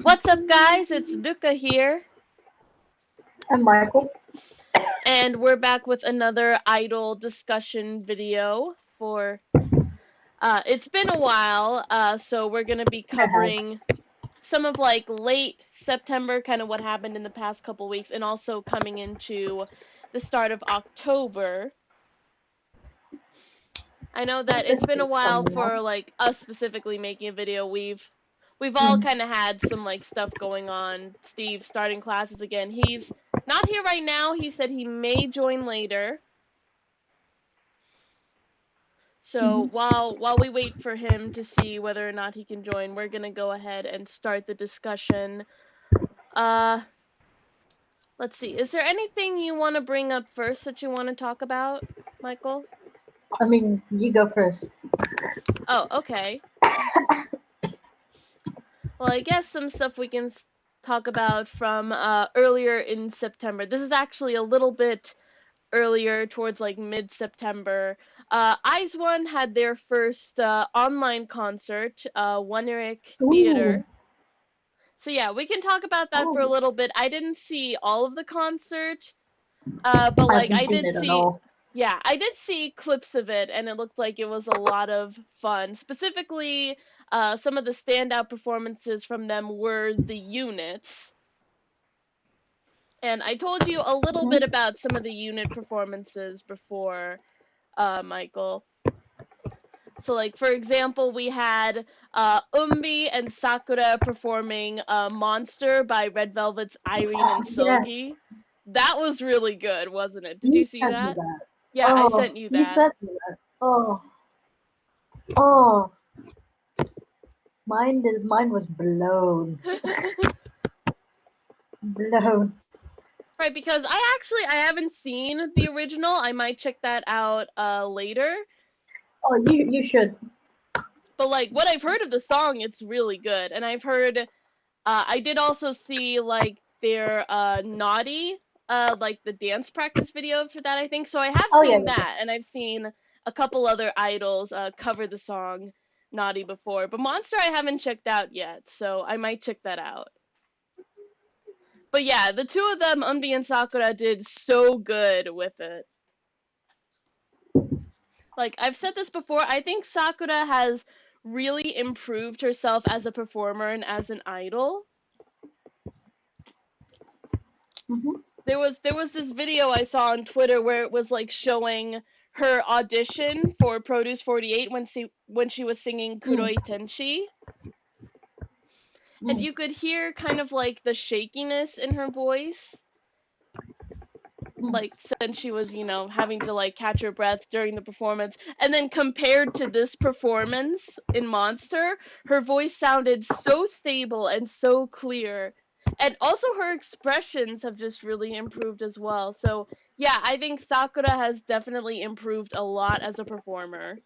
What's up, guys? It's Ruka here, I'm Michael. and we're back with another idol discussion video for. It's been a while, so we're gonna be I have. covering some of like late September, kind of what happened in the past couple weeks, and also coming into the start of October. I know that it's been a It's while coming up. for like us specifically making a video. We've all Mm. kind of had some like stuff going on. Steve starting classes again. He's not here right now. He said he may join later. So Hmm. while we wait for him to see whether or not he can join, we're gonna go ahead and start the discussion. Uh, let's see. Is there anything you want to bring up first that you want to talk about, Michael? I mean, you go first. Oh, okay. Well, I guess some stuff we can talk about from earlier in September. This is actually a little bit earlier, towards like mid-September. One had their first online concert, One Eric Ooh. Theater. So yeah, we can talk about that for a Oh, little bit. I didn't see all of the concert, but I like haven't seen it at all. I did see clips of it, and it looked like it was a lot of fun. Specifically, some of the standout performances from them were the units. And I told you a little bit Hmm. about some of the unit performances before, Michael. So, like, for example, we had Umbi and Sakura performing Monster by Red Velvet's Irene and Yes, Silgi. That was really good, wasn't it? Did you you see sent me that? that. Yeah, I Oh, sent you you that. sent me that. Oh, oh, mine was blown, blown. Right, because I haven't seen the original. I might check that out later. Oh, you should. But like what I've heard of the song, it's really good. And I've heard I did also see like their Naughty like the dance practice video for that, I think. So I have Oh yeah, seen yeah, yeah. that, and I've seen a couple other idols cover the song Naughty before. But Monster I haven't checked out yet, so I might check that out. But yeah, the two of them, Unbi and Sakura, did so good with it. Like I've said this before, I think Sakura has really improved herself as a performer and as an idol. Hmm. There was this video I saw on Twitter where it was like showing her audition for Produce 48 when she was singing Mm. Kuroi Tenshi, and Mm. you could hear kind of like the shakiness in her voice, Mm. like since she was, having to like catch her breath during the performance. And then compared to this performance in Monster, her voice sounded so stable and so clear. And also her expressions have just really improved as well. So, yeah, I think Sakura has definitely improved a lot as a performer.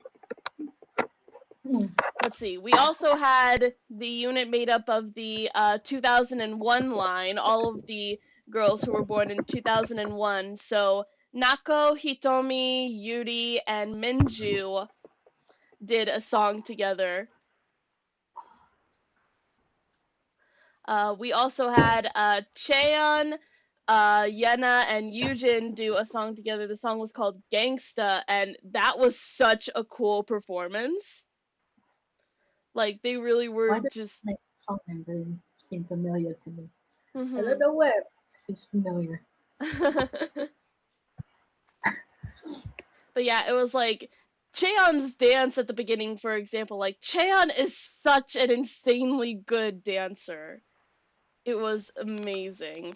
Mm. Let's see. We also had the unit made up of the 2001 line, all of the girls who were born in 2001. So Nako, Hitomi, Yuri, and Minju did a song together. We also had Cheon, Yena, and Yujin do a song together. The song was called Gangsta, and that was such a cool performance. Like, they really were Why does just. that song name really seem familiar to me? I don't Mhm. know where. It just seems familiar. But yeah, it was like Cheon's dance at the beginning, for example. Like, Cheon is such an insanely good dancer. It was amazing.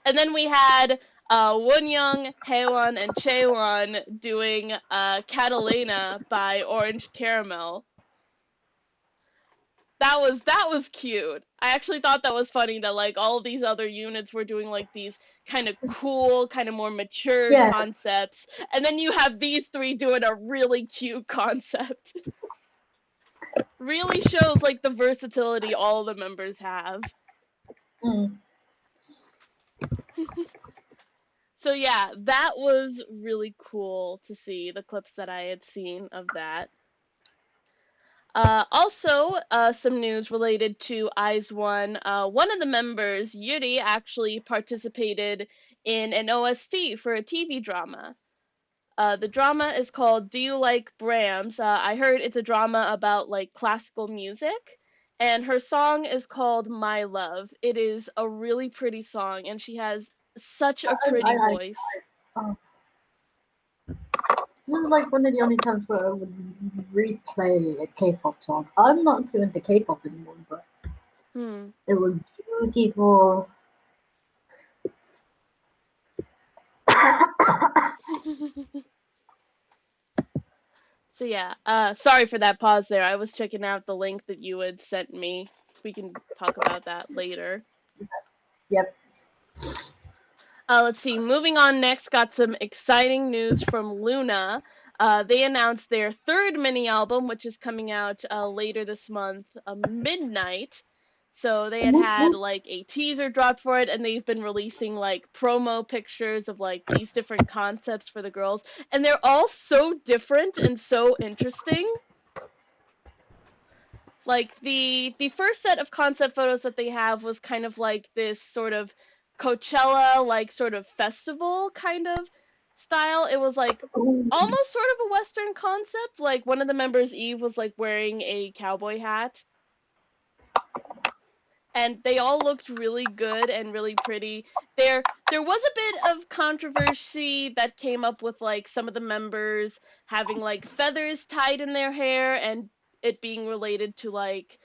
And then we had Wonyoung, Haewon, and Chaewon doing Catalina by Orange Caramel. That was cute. I actually thought that was funny that like all these other units were doing like these kind of cool, kind of more mature Yeah. concepts, and then you have these three doing a really cute concept. Really shows like the versatility all the members have. Mm. So yeah, that was really cool to see the clips that I had seen of that. Also, some news related to IZ*ONE. One of the members, Yuri, actually participated in an OST for a TV drama. The drama is called Do You Like Brahms? I heard it's a drama about like classical music, and her song is called My Love. It is a really pretty song, and she has such a pretty voice. This is like one of the only times where I would replay a K-pop song. I'm not too into K-pop anymore, but it was beautiful. So yeah, sorry for that pause there. I was checking out the link that you had sent me. We can talk about that later. Yep. Let's see. Moving on next, got some exciting news from LOONA. They announced their third mini album, which is coming out later this month, Midnight. So they had like a teaser dropped for it, and they've been releasing like promo pictures of like these different concepts for the girls, and they're all so different and so interesting. Like the first set of concept photos that they have was kind of like this sort of Coachella like sort of festival kind of style. It was like almost sort of a Western concept. Like one of the members, Eve, was like wearing a cowboy hat. And they all looked really good and really pretty. There was a bit of controversy that came up with like some of the members having like feathers tied in their hair and it being related to like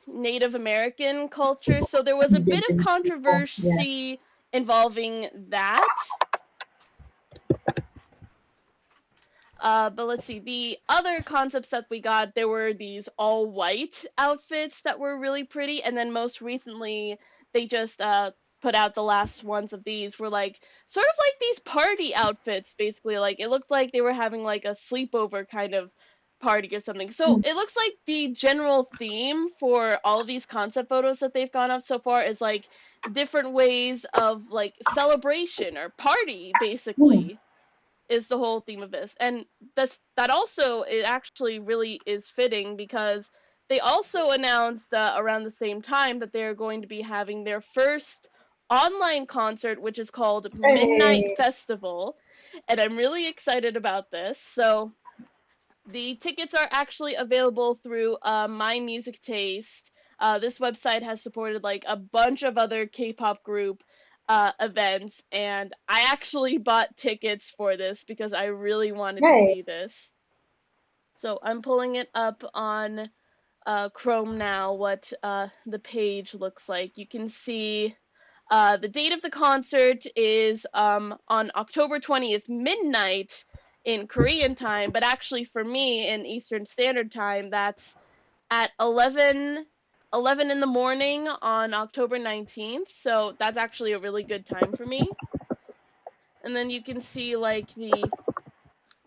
Native American culture. So there was a bit of controversy involving that. But let's see, the other concepts that we got, there were these all white outfits that were really pretty, and then most recently they just put out the last ones of these were like sort of like these party outfits basically. Like it looked like they were having like a sleepover kind of party or something. So it looks like the general theme for all of these concept photos that they've gone up so far is like different ways of like celebration or party basically is the whole theme of this. And that also it actually really is fitting because they also announced around the same time that they're going to be having their first online concert, which is called Midnight Festival, and I'm really excited about this. So the tickets are actually available through My Music Taste. This website has supported like a bunch of other K-pop group events, and I actually bought tickets for this because I really wanted to see this. So I'm pulling it up on Chrome now, what the page looks like. You can see the date of the concert is on October 20th, midnight in Korean time, but actually for me in Eastern Standard Time, that's at 11 in the morning on October 19th, so that's actually a really good time for me. And then you can see like the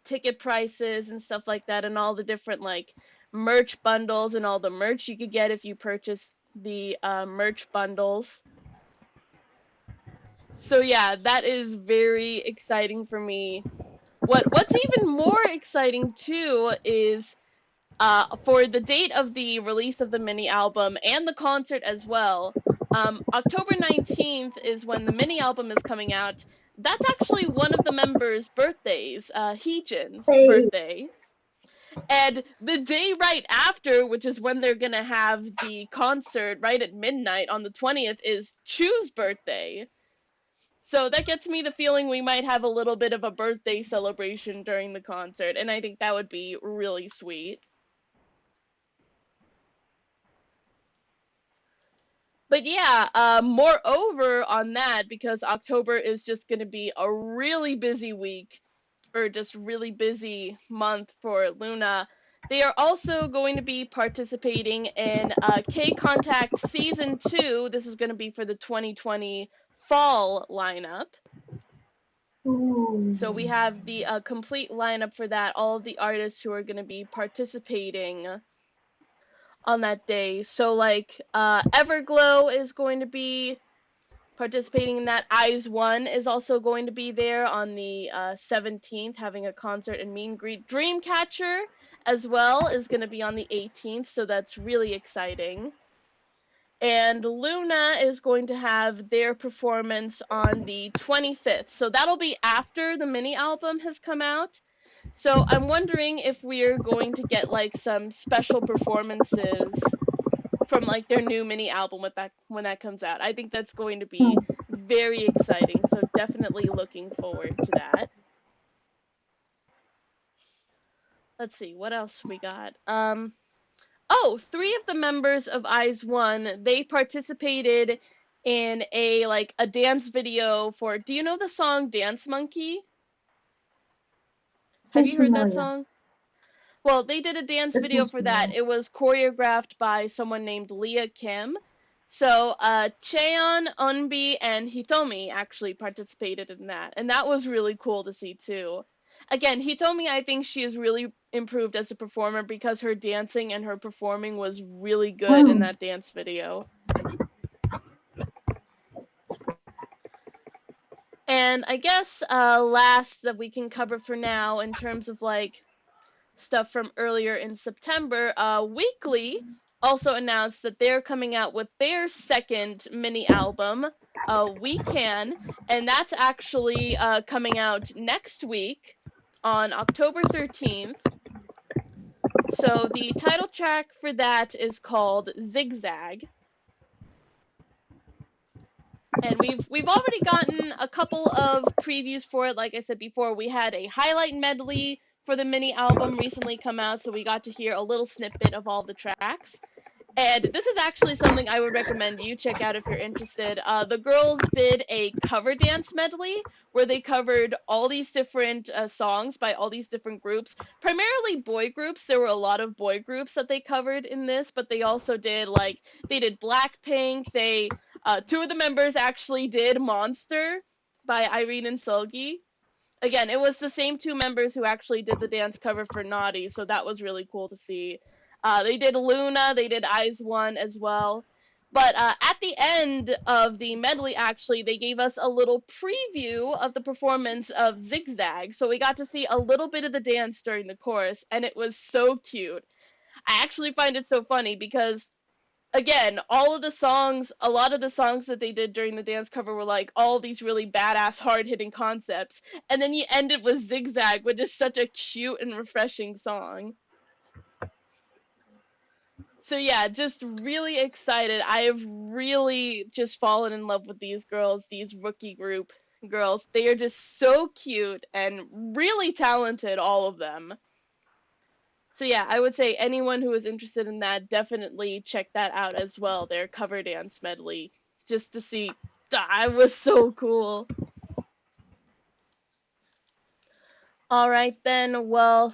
ticket prices and stuff like that and all the different like merch bundles and all the merch you could get if you purchase the merch bundles. So yeah, that is very exciting for me. What's even more exciting too is for the date of the release of the mini album and the concert as well. October 19th is when the mini album is coming out. That's actually one of the members' birthdays, Heejin's birthday. And the day right after, which is when they're gonna have the concert right at midnight on the 20th, is Chu's birthday. So that gets me the feeling we might have a little bit of a birthday celebration during the concert, and I think that would be really sweet. But yeah, moreover on that, because October is just going to be a really busy week, or just really busy month for LOONA, they are also going to be participating in K-Contact Season 2. This is going to be for the 2020 fall lineup. So we have the complete lineup for that, all of the artists who are going to be participating on that day. So like Everglow is going to be participating in that. IZ*ONE is also going to be there on the 17th, having a concert and meet and greet. Dreamcatcher as well is going to be on the 18th, so that's really exciting. And LOONA is going to have their performance on the 25th, so that'll be after the mini album has come out. So I'm wondering if we're going to get like some special performances from like their new mini album with that when that comes out. I think that's going to be very exciting, so definitely looking forward to that. Let's see, what else we got? Oh, 3 of the members of IZ*ONE, they participated in a dance video for, do you know the song Dance Monkey? Have Sounds you heard that familiar. song? Well, they did a dance That video sounds for that. familiar. It was choreographed by someone named Leah Kim. So, Cheon, Eunbi, and Hitomi actually participated in that. And that was really cool to see, too. Again, Hitomi, I think she has really improved as a performer because her dancing and her performing was really good in that dance video. And I guess last that we can cover for now in terms of like stuff from earlier in September, Weekly also announced that they're coming out with their second mini album, We Can, and that's actually coming out next week on October 13th. So the title track for that is called Zigzag. And we've already gotten a couple of previews for it. Like I said before, we had a highlight medley for the mini album recently come out, so we got to hear a little snippet of all the tracks. And this is actually something I would recommend you check out if you're interested. The girls did a cover dance medley where they covered all these different songs by all these different groups, primarily boy groups. There were a lot of boy groups that they covered in this, but they also did they did Blackpink. They 2 of the members actually did Monster by Irene and Seulgi. Again, it was the same 2 members who actually did the dance cover for Naughty, so that was really cool to see. They did LOONA, they did IZ*ONE as well. But at the end of the medley, actually, they gave us a little preview of the performance of Zigzag. So we got to see a little bit of the dance during the chorus, and it was so cute. I actually find it so funny because again, all of the songs, a lot of the songs that they did during the dance cover were like all these really badass, hard hitting concepts. And then you end it with Zigzag, which is such a cute and refreshing song. So yeah, just really excited. I have really just fallen in love with these girls, these rookie group girls. They are just so cute and really talented, all of them. So yeah, I would say anyone who is interested in that, definitely check that out as well, their cover dance medley, just to see. That was so cool. All right then, well,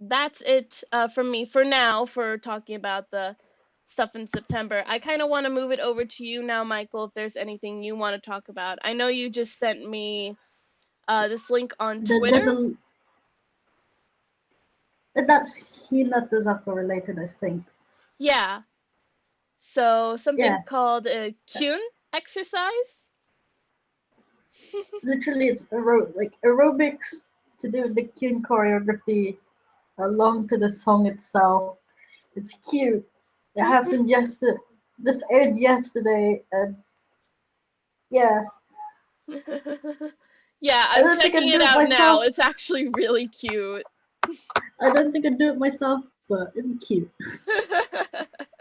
that's it from me for now for talking about the stuff in September. I kind of want to move it over to you now, Michael, if there's anything you want to talk about. I know you just sent me this link on Twitter. That's Hinatazaka related, I think. Yeah. So something called a Kyun exercise. Literally, it's aerobics to do the Kyun choreography along to the song itself. It's cute. It happened yesterday. This aired yesterday, and yeah. Yeah, I'm checking it out now. It's actually really cute. I don't think I'd do it myself, but it's cute.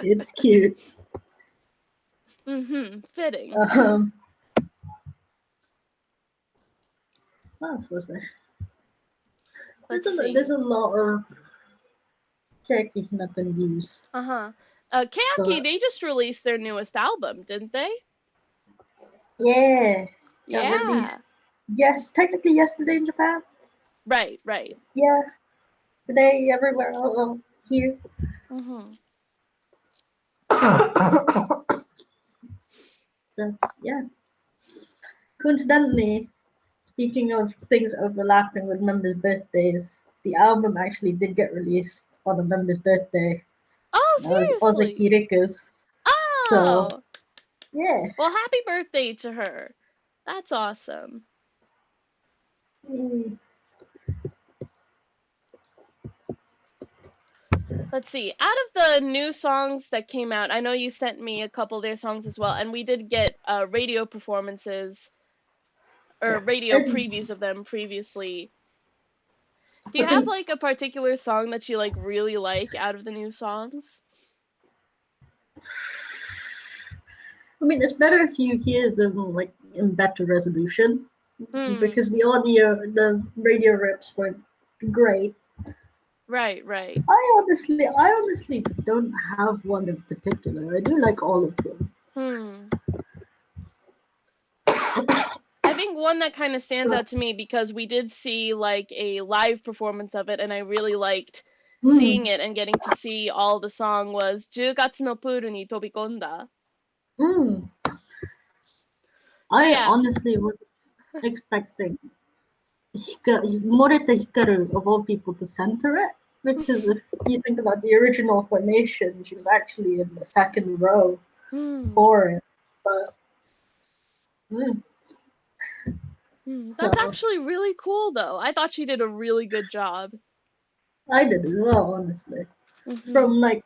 It's cute. Fitting. What else was there? See. There's a lot of Keyakizaka news. Keyaki, they just released their newest album, didn't they? Yeah. Yeah. Got released. Yes, technically yesterday in Japan. Right. Yeah. Today everywhere here. So yeah. Coincidentally, speaking of things overlapping with members' birthdays, the album actually did get released on a member's birthday. Oh, seriously? That was Ozaki Rika's. Oh! So, yeah. Well, happy birthday to her. That's awesome. Let's see. Out of the new songs that came out, I know you sent me a couple of their songs as well, and we did get radio performances or Yeah. radio And previews of them previously. Do I you have think, like a particular song that you like really like out of the new songs? I mean, it's better if you hear them like in better resolution Hmm. because the radio rips weren't great. Right, right. I honestly don't have one in particular. I do like all of them. Hmm. I think one that kind of stands out to me because we did see like a live performance of it and I really liked seeing Mm, it and getting to see all the song was 10月のプールに飛び込んだ. mm. So I yeah. honestly was expecting Morita Hikaru, of all people, to center it. Because if you think about the original formation, she was actually in the second row Hmm. for it. But mm, That's so actually really cool though. I thought she did a really good job. I did as well, honestly. Mhm. From like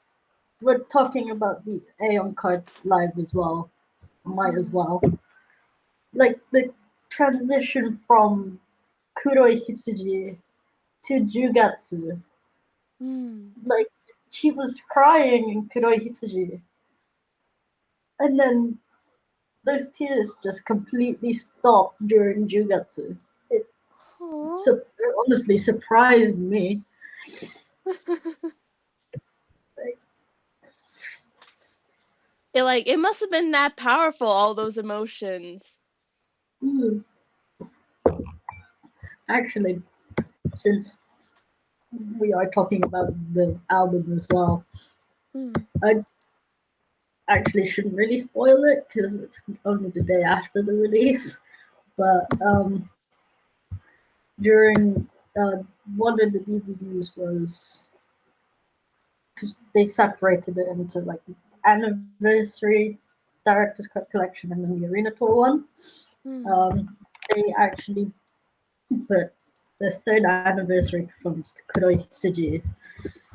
we're talking about the Aeon card live as well. Might as Mm. well. Like the transition from Kuroi Hitsuji to Jugatsu. Mm. Like she was crying in Kuroi Hitsuji. And then those tears just completely stopped during Jugatsu. It Aw. it honestly surprised me. Like, It must have been that powerful, all those emotions. mm. Actually, since we are talking about the album as well, Mm. I actually shouldn't really spoil it because it's only the day after the release. But during one of the DVDs was because they separated it into like anniversary director's cut collection and then the arena tour one. Mm. Um, they actually put the third anniversary performance to Kuroi Hitsuji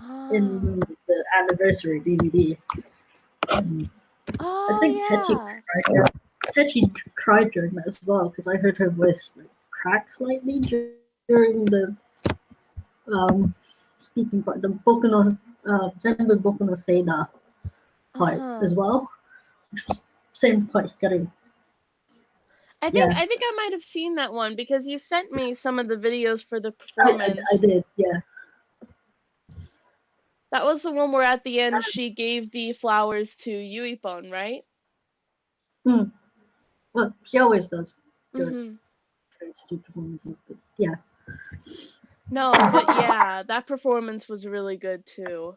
Ah. in the anniversary DVD. I think Oh Techi cried during that as well because I heard her voice like, crack slightly during the speaking part, the Boku no Zenbu Boku no Seida yeah. part Uh-huh. as well, which was same part Hikaru. Yeah, I think I might have seen that one because you sent me some of the videos for the I performance. did. Yeah. That was the one where at the end she gave the flowers to Yuipon, right? Mm. Well, she always does during Mhm. Hitsuji performances, but yeah. No, but yeah, that performance was really good too.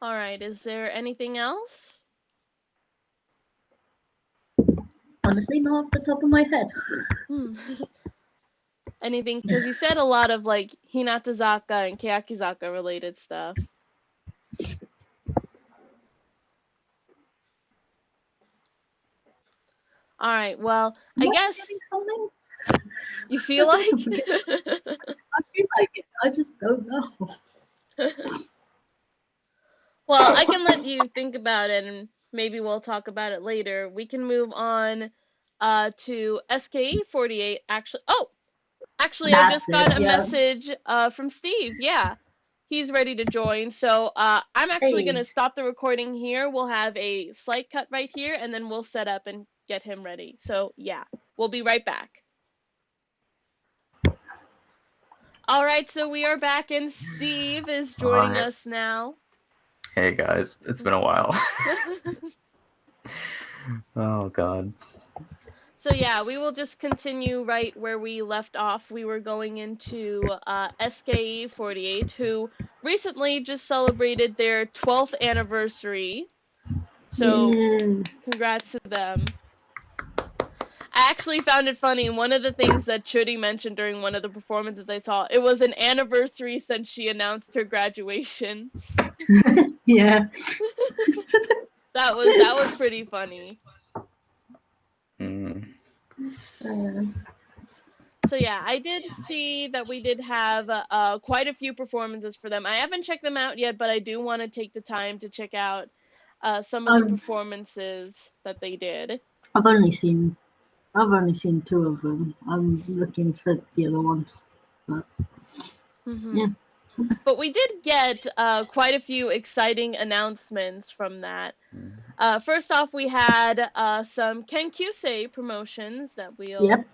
All right, is there anything else? Honestly, not off the top of my head. Hmm. Anything? Because you said a lot of like Hinatazaka and Keyakizaka related stuff. All right, well, Am I I forgetting guess something? you I feel feel like I'm like. forgetting. I feel like it. I just don't know. Well, I can let you think about it and maybe we'll talk about it later. We can move on to SKE48 actually. Oh, actually I That's just it. got a Yeah. message from Steve. Yeah. He's ready to join. So, I'm actually going Hey. to stop the recording here. We'll have a slight cut right here and then we'll set up and get him ready. So, yeah. We'll be right back. All right, so we are back and Steve is joining Alright. us now. Hey guys, it's been a while. Oh god. So yeah, we will just continue right where we left off. We were going into SKE48, who recently just celebrated their 12th anniversary. So Yeah. congrats to them. I actually found it funny. One of the things that Chudi mentioned during one of the performances I saw, it was an anniversary since she announced her graduation. Yeah. That was pretty funny. Mm. Uh, So yeah, I did see that we did have quite a few performances for them. I haven't checked them out yet, but I do want to take the time to check out some of the I've performances that they did. I've only seen I've only seen two of them. I'm looking for the other ones. But Hmm. yeah. But we did get quite a few exciting announcements from that. First off, we had some Kenkyusei promotions that we'll Yep.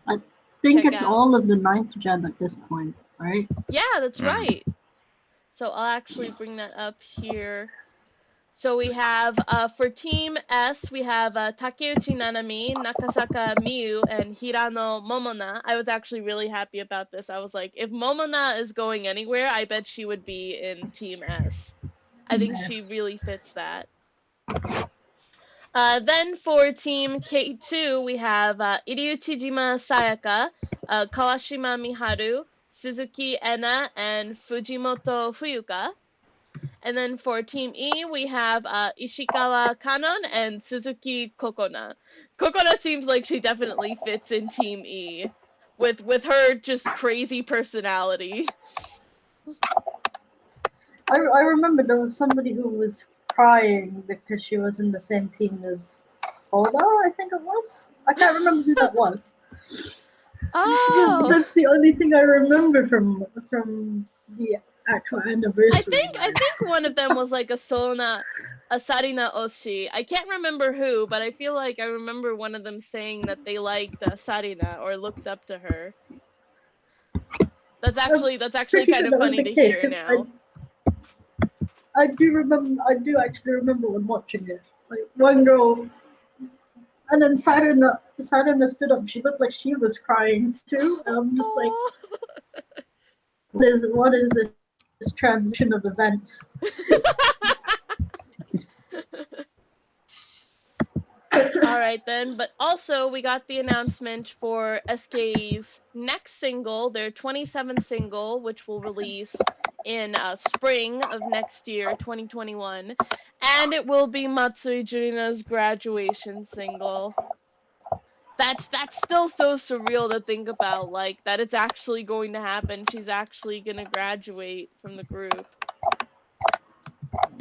I think check it's out. all of the 9th gen at this point, right? Yeah, that's Mm. right. So I'll actually bring that up here. So we have for Team S, we have Takeuchi Nanami, Nakasaka Miyu, and Hirano Momona. I was actually really happy about this. I was like, if Momona is going anywhere, I bet she would be in Team S. I Team think she S. really fits that. Then for Team K2, we have Iriuchijima Sayaka, Kawashima Miharu, Suzuki Ena, and Fujimoto Fuyuka. And then for Team E, we have Ishikawa Kanon and Suzuki Kokona. Kokona seems like she definitely fits in Team E, with her just crazy personality. I remember there was somebody who was crying because she was in the same team as Soda, I think it was. I can't remember who that was. But Oh, that's the only thing I remember from the actual anniversary I night. think one of them was like a Solna, a Sarina Oshi. I can't remember who, but I feel like I remember one of them saying that they liked Sarina or looked up to her. I'm That's actually pretty kind sure of that was funny the to case hear because now. I do actually remember when watching it. Like one girl, and then Sarina stood up. She looked like she was crying too. And I'm just like, what is this transition of events? All right then, but also we got the announcement for SK's next single, their 27th single, which will release in spring of next year, 2021, and it will be Matsui Jurina's graduation single. That's still so surreal to think about, like that it's actually going to happen. She's actually gonna graduate from the group.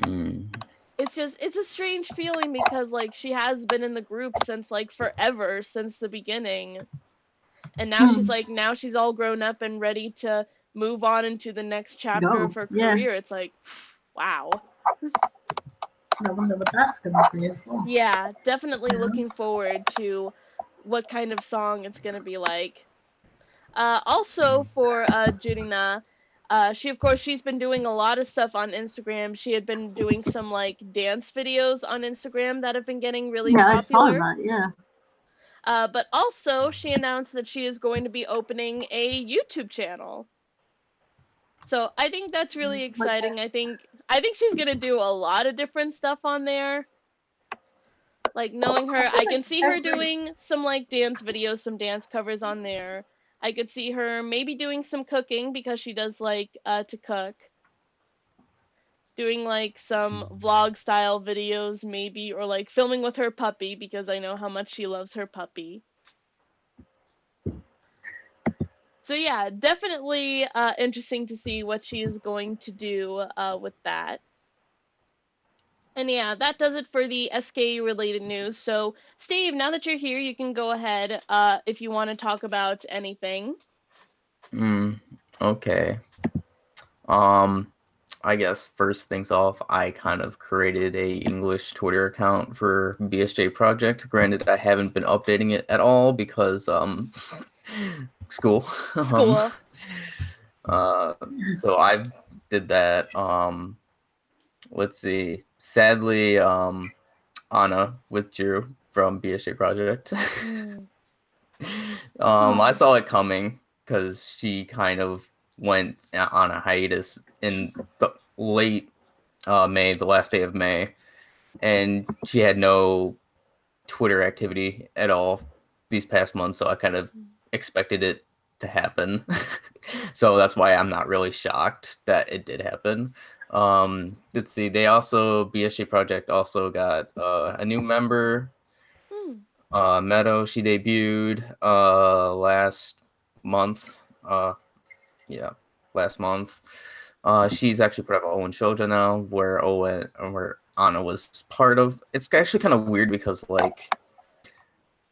Mm. It's a strange feeling because like she has been in the group since like forever, since the beginning, and Hmm. now she's all grown up and ready to move on into the next chapter of Go. her Yeah. career. It's like wow. I wonder what that's gonna be as well. Yeah, definitely Yeah. looking forward to what kind of song it's gonna be like. Also for Jurina, she of course she's been doing a lot of stuff on Instagram. She had been doing some like dance videos on Instagram that have been getting really Yeah, I saw popular. that. Yeah. But also she announced that she is going to be opening a YouTube channel. So I think that's really Like, exciting. I think she's gonna do a lot of different stuff on there. Like knowing her, I feel I like can see her every doing some like dance videos, some dance covers on there. I could see her maybe doing some cooking because she does like to cook. Doing like some vlog style videos maybe, or like filming with her puppy because I know how much she loves her puppy. So yeah, definitely interesting to see what she is going to do with that. And yeah, that does it for the SKU related news. So, Steve, now that you're here, you can go ahead if you want to talk about anything. Mm. Okay. Um, I guess first things off, I kind of created a English Twitter account for BSJ Project. Granted, I haven't been updating it at all because school. um, School. so I did that. Let's see. Sadly, Anna withdrew from BSJ Project. Mm. I oh, saw it coming because she kind of went on a hiatus in the late May, the last day of May, and she had no Twitter activity at all these past months, so I kind of expected it to happen. So that's why I'm not really shocked that it did happen. Let's see, BSG Project also got a new member. Mm. Meadow, she debuted last month. Yeah, last month. She's actually put up Owen Shoujo now, where Anna was part of. It's actually kind of weird because like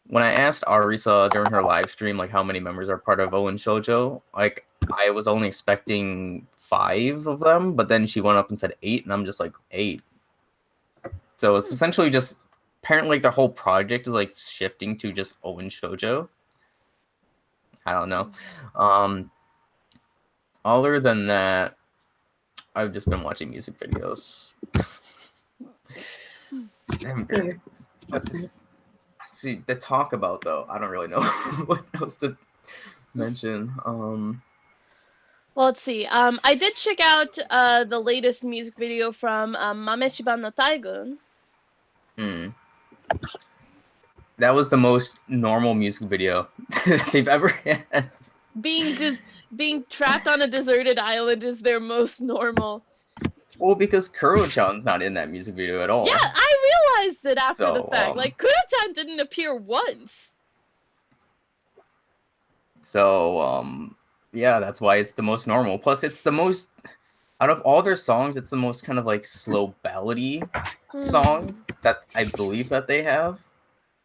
when I asked Arisa during her live stream like how many members are part of Owen Shoujo, like I was only expecting 5 of them, but then she went up and said 8, and I'm just like 8. So it's essentially just apparently like the whole project is like shifting to just Owen Shoujo. I don't know. Other than that, I've just been watching music videos. Let's see, to talk about though, I don't really know what else to mention. Well, let's see. I did check out the latest music video from Mameshiban no Taigun. That was the most normal music video they've ever had. Being trapped on a deserted island is their most normal. Well, because Kuro-chan's not in that music video at all. Yeah, I realized it after the fact. Like, Kuro-chan didn't appear once. So, yeah, that's why it's the most normal. Plus, it's the most, out of all their songs, it's the most kind of like slow ballady song that I believe that they have.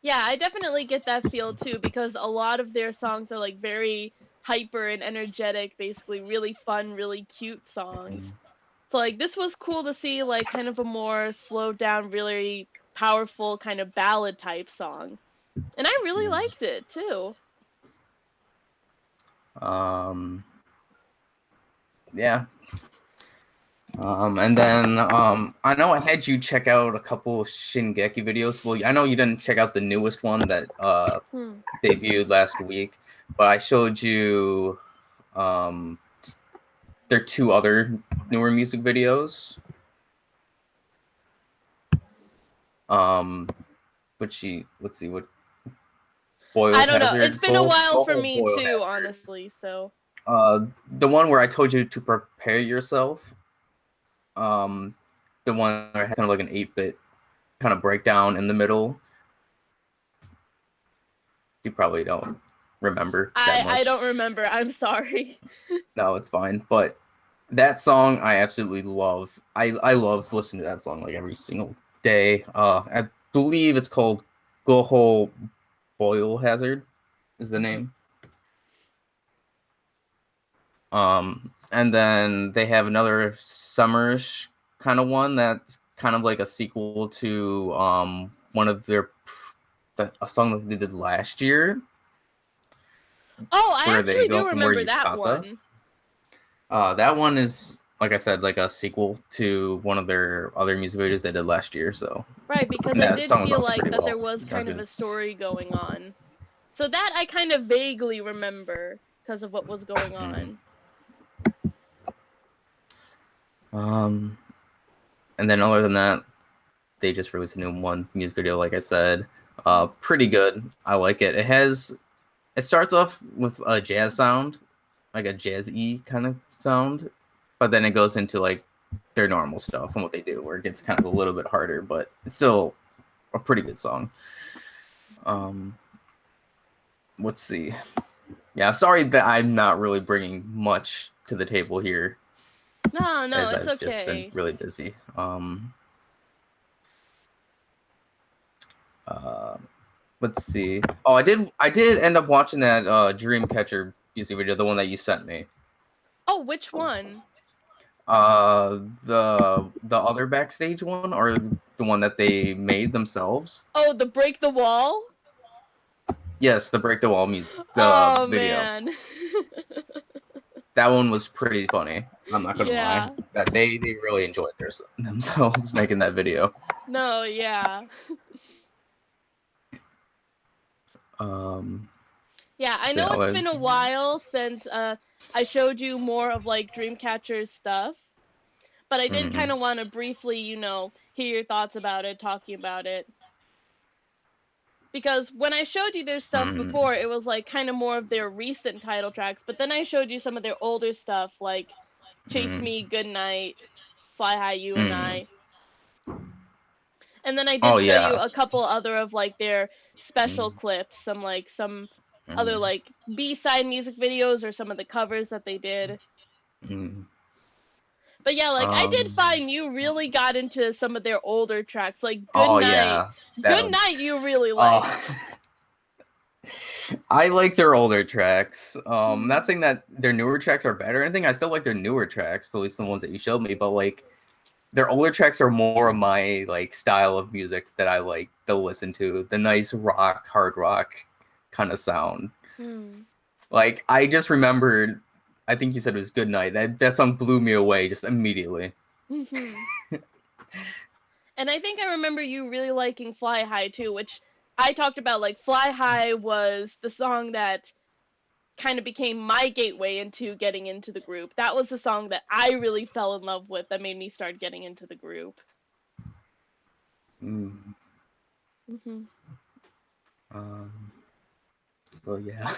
Yeah, I definitely get that feel too, because a lot of their songs are like very hyper and energetic, basically really fun, really cute songs. So like this was cool to see like kind of a more slowed down, really powerful kind of ballad type song. And I really liked it too. Yeah. And then I know I had you check out a couple Shingeki videos. Well, I know you didn't check out the newest one that debuted last week, but I showed you their 2 other newer music videos. Let's see what. Boil I don't know. Hazard, It's been a while for me too, honestly. So. The one where I told you to prepare yourself. The one where it has kind of like an 8-bit kind of breakdown in the middle. You probably don't remember that much. I don't remember. I'm sorry. No, it's fine. But that song I absolutely love. I love listening to that song like every single day. I believe it's called Goho Boil Hazard is the name. And then they have another summerish kind of one that's kind of like a sequel to one of a song that they did last year. Oh, I actually do remember that one. That one is, like I said, like a sequel to one of their other music videos they did last year. So right, because I did feel like that there was kind of a story going on. So that I kind of vaguely remember because of what was going on. And then other than that, they just released a new one music video, like I said. Pretty good. I like it. It starts off with a jazz sound, like a jazz-y kind of sound, but then it goes into like their normal stuff and what they do, where it gets kind of a little bit harder, but it's still a pretty good song. Let's see. Yeah, sorry that I'm not really bringing much to the table here. No, it's I've okay. just been really busy. Let's see. Oh, I did end up watching that Dreamcatcher music video, the one that you sent me. Oh, which one? The other backstage one, or the one that they made themselves? Oh, the Break the Wall? Yes, the Break the Wall music video. Man. That one was pretty funny. I'm not gonna lie. That they really enjoyed themselves making that video. No, yeah. Yeah, I know it's been a while since I showed you more of like Dreamcatcher's stuff, but I did kind of want to briefly, hear your thoughts about it, talking about it. Because when I showed you their stuff before, it was like kind of more of their recent title tracks, but then I showed you some of their older stuff like Chase Me, Good Night, Fly High, You and I. And then I Oh did show you yeah. a couple other of like their special clips, some other like B-side music videos or some of the covers that they did. But yeah, like I did find you really got into some of their older tracks, like Good Oh Night. yeah. Good Night you really Oh, liked. I like their older tracks. Not saying that their newer tracks are better or anything. I still like their newer tracks, at least the ones that you showed me. But like, their older tracks are more of my like style of music that I like to listen to. The nice rock, hard rock kind of sound. Like I just remembered, I think you said it was Good Night. That song blew me away just immediately. And I think I remember you really liking Fly High too, which I talked about. Like Fly High was the song that kind of became my gateway into getting into the group. That was the song that I really fell in love with that made me start getting into the group. So yeah.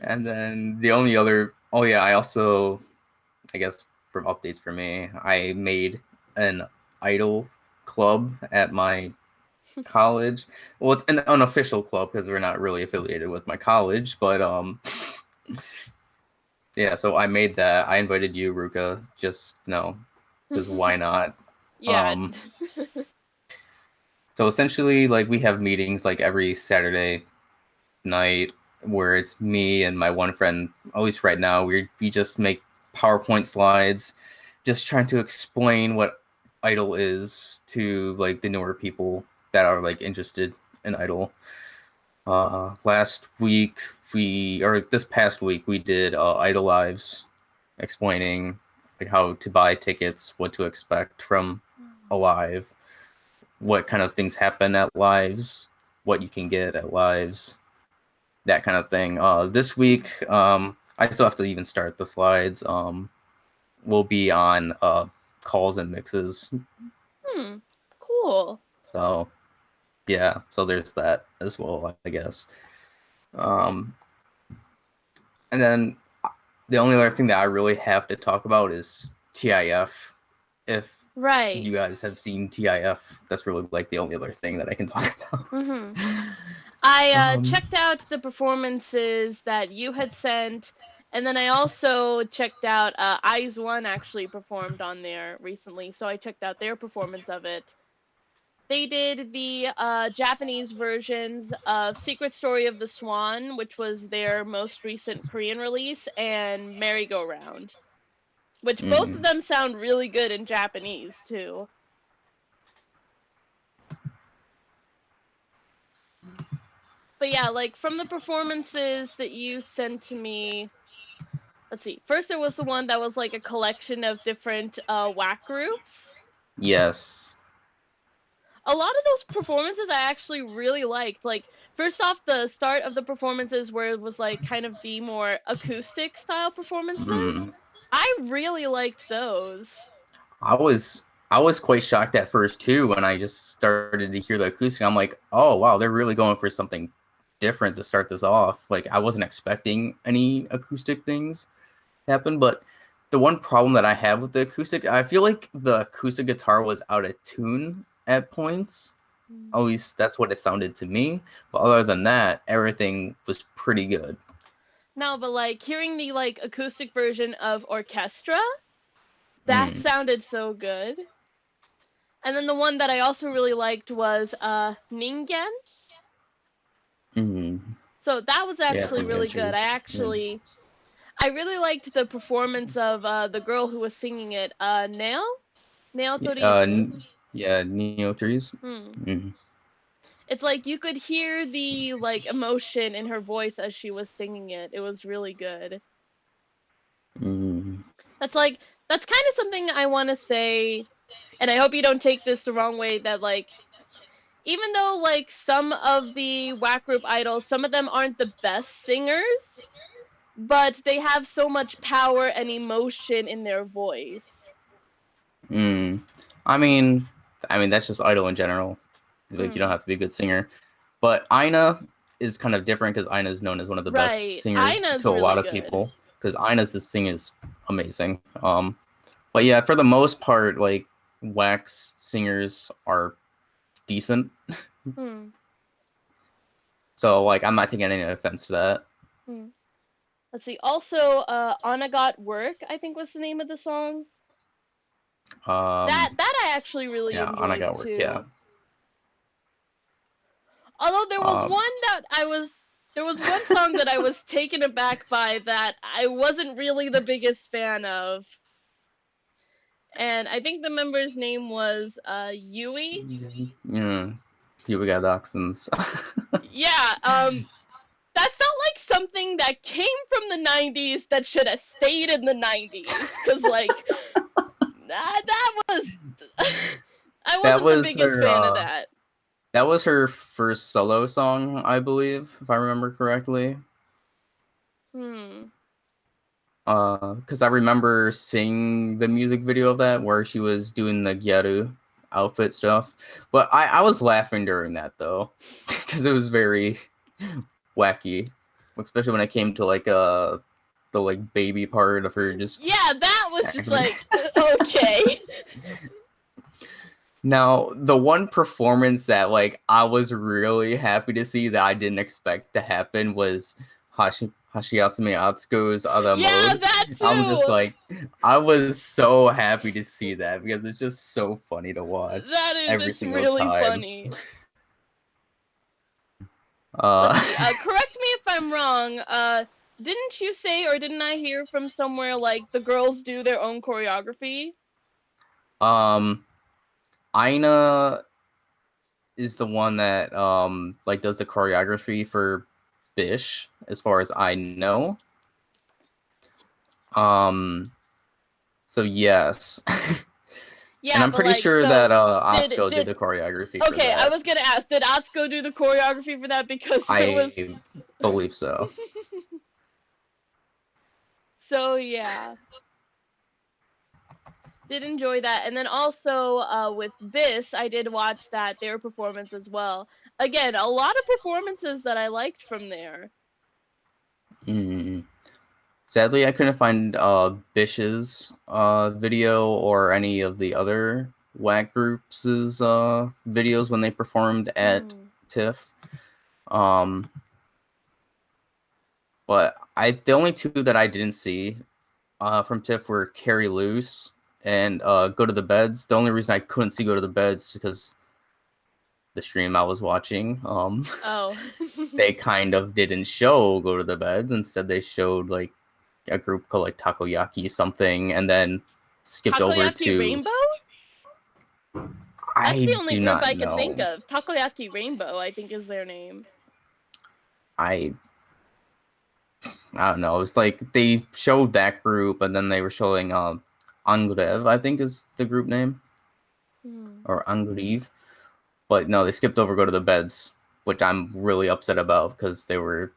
And then the only other, oh yeah, I also, I guess from updates for me, I made an idol club at my college. Well, it's an unofficial club because we're not really affiliated with my college, but yeah, so I made that. I invited you, Ruka, just because why not? Yeah. So essentially, like, we have meetings like every Saturday night where it's me and my one friend. At least right now, we just make PowerPoint slides, just trying to explain what Idol is to like the newer people that are like interested in Idol. Last week this past week we did Idol Lives, explaining like how to buy tickets, what to expect from a live, what kind of things happen at lives, what you can get at lives, that kind of thing. This week, I still have to even start the slides. We'll be on calls and mixes. Cool. So yeah, so there's that as well, I guess. And then the only other thing that I really have to talk about is TIF. If you guys have seen TIF, that's really like the only other thing that I can talk about. I checked out the performances that you had sent, and then I also checked out Eyes One actually performed on there recently, so I checked out their performance of it. They did the Japanese versions of Secret Story of the Swan, which was their most recent Korean release, and Merry Go Round, which both of them sound really good in Japanese too. But yeah, like from the performances that you sent to me, let's see. First, there was the one that was like a collection of different whack groups. Yes. A lot of those performances I actually really liked. Like, first off, the start of the performances where it was like kind of the more acoustic style performances. I really liked those. I was quite shocked at first too when I just started to hear the acoustic. I'm like, oh wow, they're really going for something different to start this off. Like I wasn't expecting any acoustic things happen, but the one problem that I have with the acoustic, I feel like the acoustic guitar was out of tune at points. At least that's what it sounded to me. But other than that, everything was pretty good. No, but like hearing the like acoustic version of Orchestra, that sounded so good. And then the one that I also really liked was Ningen. So that was actually really good. I really liked the performance of the girl who was singing it, Nail Torizu. Neo Trees. It's like you could hear the like emotion in her voice as she was singing it. It was really good. That's kind of something I want to say, and I hope you don't take this the wrong way, that like even though like some of the whack group idols, some of them aren't the best singers, but they have so much power and emotion in their voice. I mean that's just idol in general. Like you don't have to be a good singer, but Aina is kind of different because Aina is known as one of the best singers Aina's to a lot really of good. people. Because Aina's singing is amazing. But yeah, for the most part, like wax singers are decent. Hmm. So like I'm not taking any offense to that. Hmm. Let's see. Also, "Anna Got Work," I think was the name of the song. That I actually really Yeah, Anna enjoyed got work. Yeah. too. Although there was Um, one that there was one song that I was taken aback by that I wasn't really the biggest fan of. And I think the member's name was Yui. yeah, we got dachshunds. Yeah, that felt like something that came from the 90s that should have stayed in the 90s. Cause like that was I That wasn't the was biggest fan of her. that. That was her first solo song, I believe, if I remember correctly. Hmm. Because I remember seeing the music video of that where she was doing the gyaru outfit stuff. But I was laughing during that though, because it was very wacky, especially when it came to like the like baby part of her just Yeah, that was just acting. like okay. Now, the one performance that like I was really happy to see that I didn't expect to happen was Hashiatsume Atsuko's other Yeah, mode. that I'm just too. like, I was so happy to see that because it's just so funny to watch That is, every it's single really time. funny. Let's Uh, see. Correct me if I'm wrong. Didn't you say, or didn't I hear from somewhere like the girls do their own choreography? um, Aina is the one that like does the choreography for Bish, as far as I know. Um, so yes. And Yeah, I'm but pretty like, sure so that did Atsuko did did the choreography for okay? I that. was gonna ask, did Atsuko do the choreography for that because there was I believe so. so yeah. Did enjoy that, and then also with this, I did watch their performance as well. Again, a lot of performances that I liked from there. Mm. Sadly, I couldn't find Bish's video or any of the other WAC groups' videos when they performed at Hmm. TIF. Um, but the only two that I didn't see from TIFF were Carry Loose and Go to the Beds. The only reason I couldn't see Go to the Beds is because the stream I was watching, Oh. they kind of didn't show Go to the Beds. Instead, they showed like a group called like Takoyaki something, and then skipped over Takoyaki to Rainbow? That's the I only do group not I could think know. of. Takoyaki Rainbow, I think, is their name. I don't know. It was like they showed that group, and then they were showing Angrev, I think is the group name, Hmm. or Angrev. But no, they skipped over Go to the Beds, which I'm really upset about because they're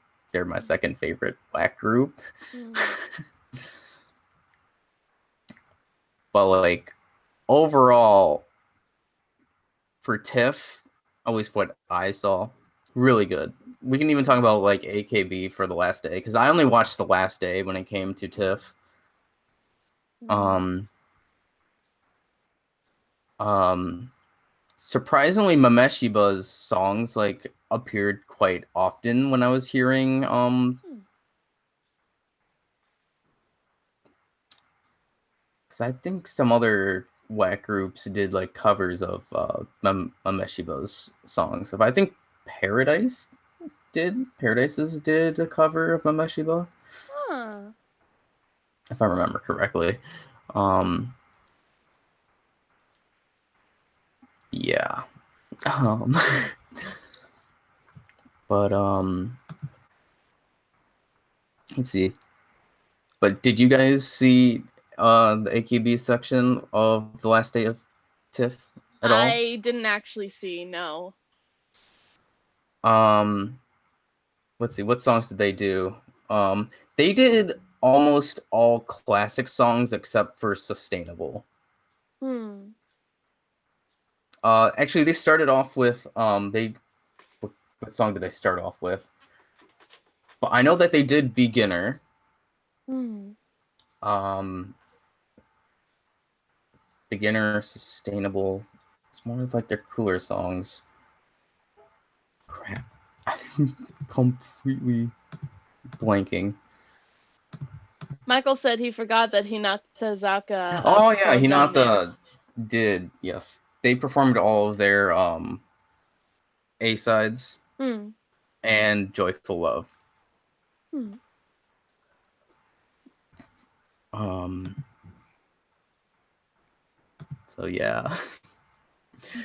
my second favorite black group. Hmm. But like overall for TIFF, at least what I saw, really good. We can even talk about like AKB for the last day because I only watched the last day when it came to TIFF. Hmm. Um, um, surprisingly, Mameshiba's songs like appeared quite often when I was hearing Hmm. because I think some other whack groups did like covers of Mameshiba's songs. If I think Paradises did a cover of Mameshiba, Huh. if I remember correctly. Um, yeah. Um, but let's see. But did you guys see the AKB section of the last day of TIFF at all? I didn't actually see, no. Um, let's see. What songs did they do? They did almost all classic songs except for Sustainable. Hmm. Actually, they started off with what song did they start off with? But I know that they did Beginner. Hmm. Um, beginner, sustainable. It's more of like their cooler songs. Crap. I'm completely blanking. Michael said he forgot that Hinatazaka Oh yeah, performed on there. Hinata did, yes. They performed all of their A-sides and Joyful Love. So yeah.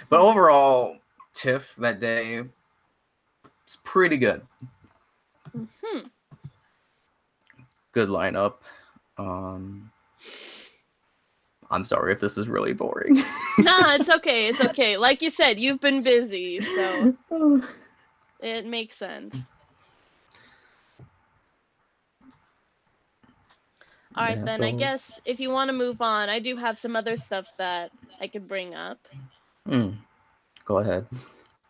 But overall, TIF that day, it's pretty good. Good lineup. I'm sorry if this is really boring. Nah, it's okay. It's okay. Like you said, you've been busy, so it makes sense. All right, then I guess if you want to move on, I do have some other stuff that I could bring up. Go ahead.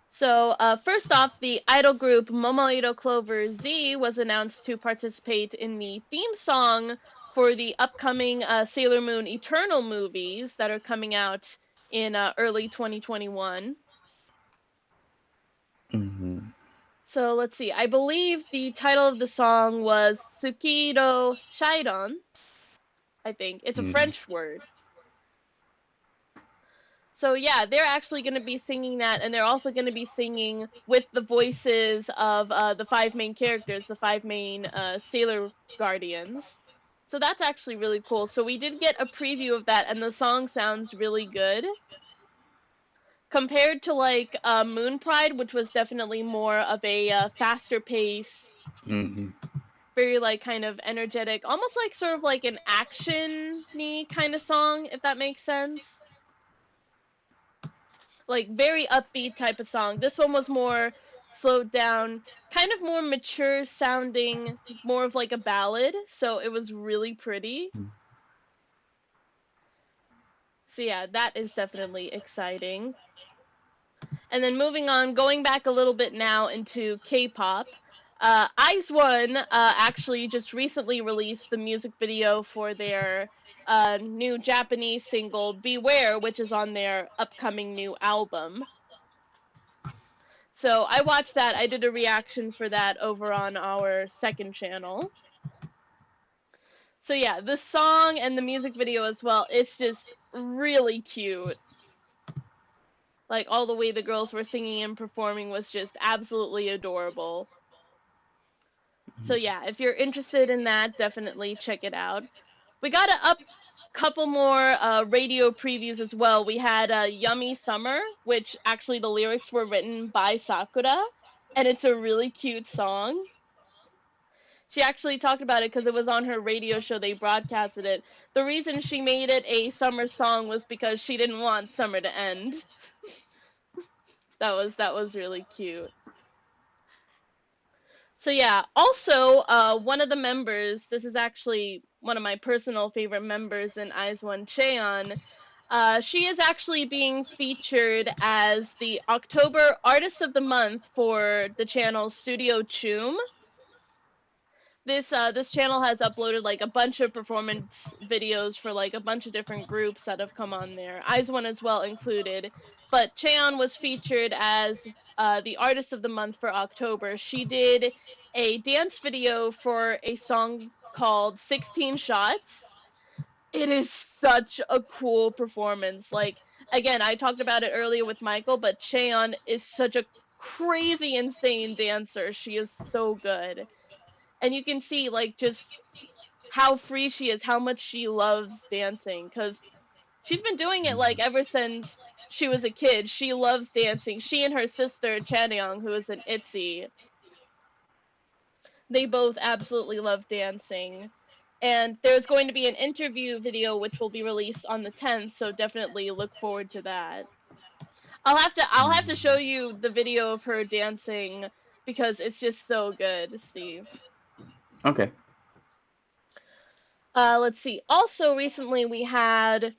So first off, the idol group Momoiro Clover Z was announced to participate in the theme song for the upcoming Sailor Moon Eternal movies that are coming out in early 2021. So let's see. I believe the title of the song was Tsukiro Shairon. I think it's a French word. So yeah, they're actually going to be singing that, and they're also going to be singing with the voices of the 5 main characters, the 5 main Sailor Guardians. So that's actually really cool. So we did get a preview of that, and the song sounds really good. Compared to like Moon Pride, which was definitely more of a faster pace, very like kind of energetic, almost like sort of like an action-y kind of song, if that makes sense. Like very upbeat type of song. This one was more slowed down, kind of more mature sounding, more of like a ballad, so it was really pretty. So yeah, that is definitely exciting. And then moving on, going back a little bit now into K-pop, IZ*ONE actually just recently released the music video for their new Japanese single Beware, which is on their upcoming new album. So I watched that. I did a reaction for that over on our second channel. So yeah, the song and the music video as well, it's just really cute. Like all the way the girls were singing and performing was just absolutely adorable. So yeah, if you're interested in that, definitely check it out. We got a couple more radio previews as well. We had Yummy Summer, which actually the lyrics were written by Sakura, and it's a really cute song. She actually talked about it because it was on her radio show. They broadcasted it. The reason she made it a summer song was because she didn't want summer to end. That was really cute. So yeah, also one of the members, this is actually one of my personal favorite members in IZ*ONE, Cheon. She is actually being featured as the October Artist of the Month for the channel Studio Choom. This channel has uploaded like a bunch of performance videos for like a bunch of different groups that have come on there. IZ*ONE as well included. But Cheon was featured as the Artist of the Month for October. She did a dance video for a song called 16 Shots. It is such a cool performance. Like, again, I talked about it earlier with Michael, but Cheon is such a crazy, insane dancer. She is so good. And you can see like just how free she is, how much she loves dancing, because she's been doing it like ever since she was a kid. She loves dancing. She and her sister Chaneyoung, who is an ITZY, they both absolutely love dancing. And there's going to be an interview video which will be released on the 10th, so definitely look forward to that. I'll have to show you the video of her dancing because it's just so good, Steve. Okay. Let's see. Also, recently we had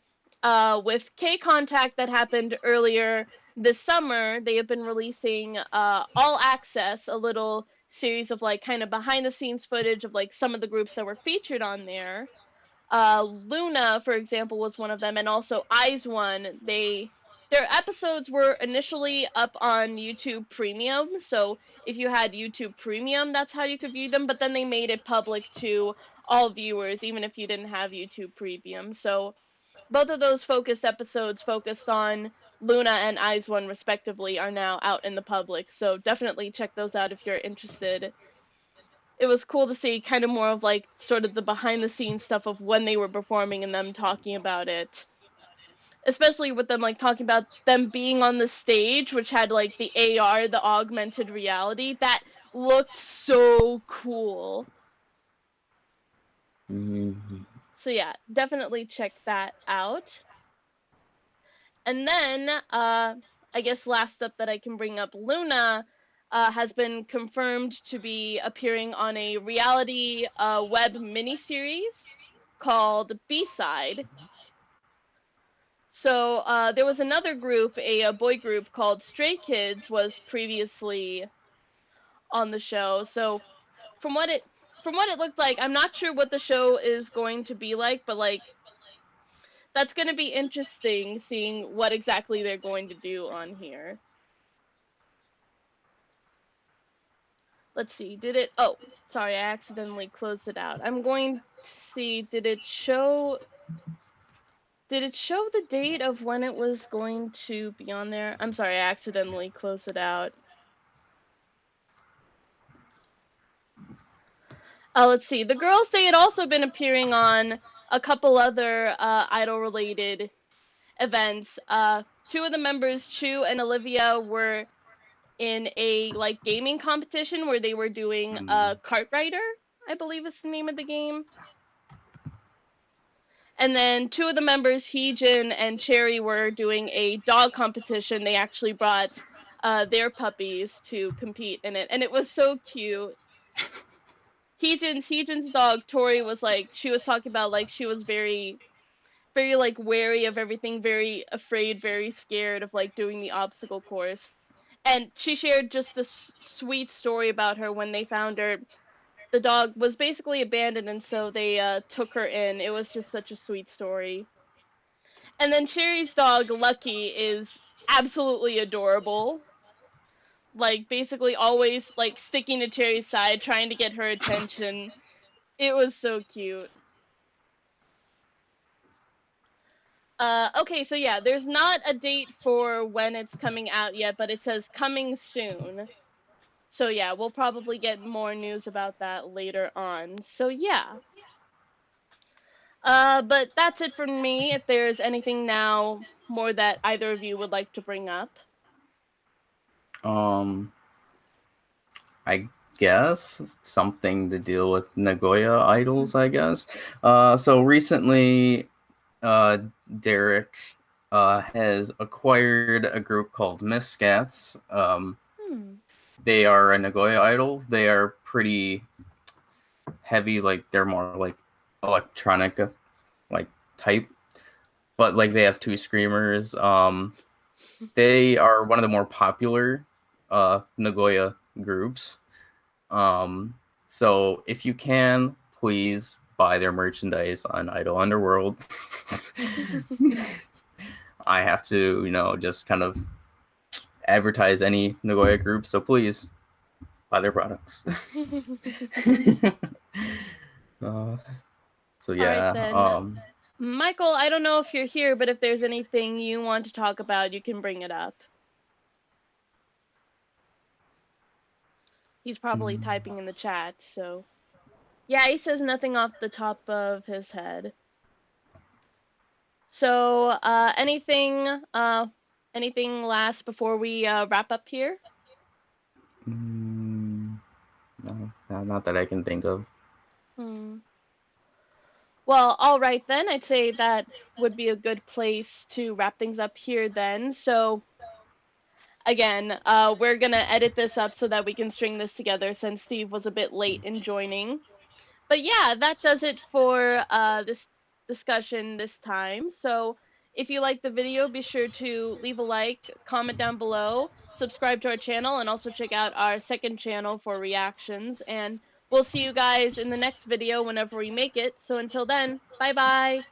with K Contact that happened earlier this summer. They have been releasing All Access, a little series of like kind of behind the scenes footage of like some of the groups that were featured on there. LOONA, for example, was one of them, and also IZ*ONE. Their episodes were initially up on YouTube Premium, so if you had YouTube Premium, that's how you could view them, but then they made it public to all viewers, even if you didn't have YouTube Premium. So both of those focused episodes focused on LOONA and IZ*ONE respectively are now out in the public, so definitely check those out if you're interested. It was cool to see kind of more of like sort of the behind the scenes stuff of when they were performing and them talking about it. Especially with them like talking about them being on the stage, which had like the AR, the augmented reality, that looked so cool. Mm-hmm. So yeah, definitely check that out. And then, I guess last up that I can bring up, LOONA has been confirmed to be appearing on a reality web miniseries called B-Side. So there was another group, a boy group called Stray Kids, was previously on the show. So from what it looked like, I'm not sure what the show is going to be like, but like that's going to be interesting seeing what exactly they're going to do on here. Let's see, did it, oh, sorry, I accidentally closed it out. I'm going to see, did it show the date of when it was going to be on there? I'm sorry, I accidentally closed it out. Let's see, the girls, they had also been appearing on a couple other idol-related events. Two of the members, Chu and Olivia, were in a like gaming competition where they were doing Kart Rider, I believe is the name of the game. And then two of the members, Heejin and Cherry, were doing a dog competition. They actually brought their puppies to compete in it, and it was so cute. Heejin's dog Tori was like, she was talking about like she was very like wary of everything, very afraid, very scared of like doing the obstacle course. And she shared just this sweet story about her when they found her. The dog was basically abandoned, and so they took her in. It was just such a sweet story. And then Cherry's dog, Lucky, is absolutely adorable. Like, basically always, like, sticking to Cherry's side, trying to get her attention. It was so cute. Okay, so yeah, there's not a date for when it's coming out yet, but it says coming soon. So yeah, we'll probably get more news about that later on. So yeah. But that's it from me. If there's anything now more that either of you would like to bring up. I guess something to deal with Nagoya idols, I guess. So recently, Derek has acquired a group called Miscats. They are a Nagoya idol. They are pretty heavy, like they're more like electronic, like type, but like they have two screamers. They are one of the more popular Nagoya groups. So if you can, please buy their merchandise on Idol Underworld. I have to, just kind of advertise any Nagoya group, so please buy their products. So yeah. Right, Michael, I don't know if you're here, but if there's anything you want to talk about, you can bring it up. He's probably typing in the chat, so. Yeah, he says nothing off the top of his head. So, anything last before we wrap up here? No, not that I can think of. Well, all right then. I'd say that would be a good place to wrap things up here then. So, again, we're going to edit this up so that we can string this together since Steve was a bit late in joining. But yeah, that does it for this discussion this time. So if you like the video, be sure to leave a like, comment down below, subscribe to our channel, and also check out our second channel for reactions. And We'll see you guys in the next video whenever we make it. So until then, bye bye.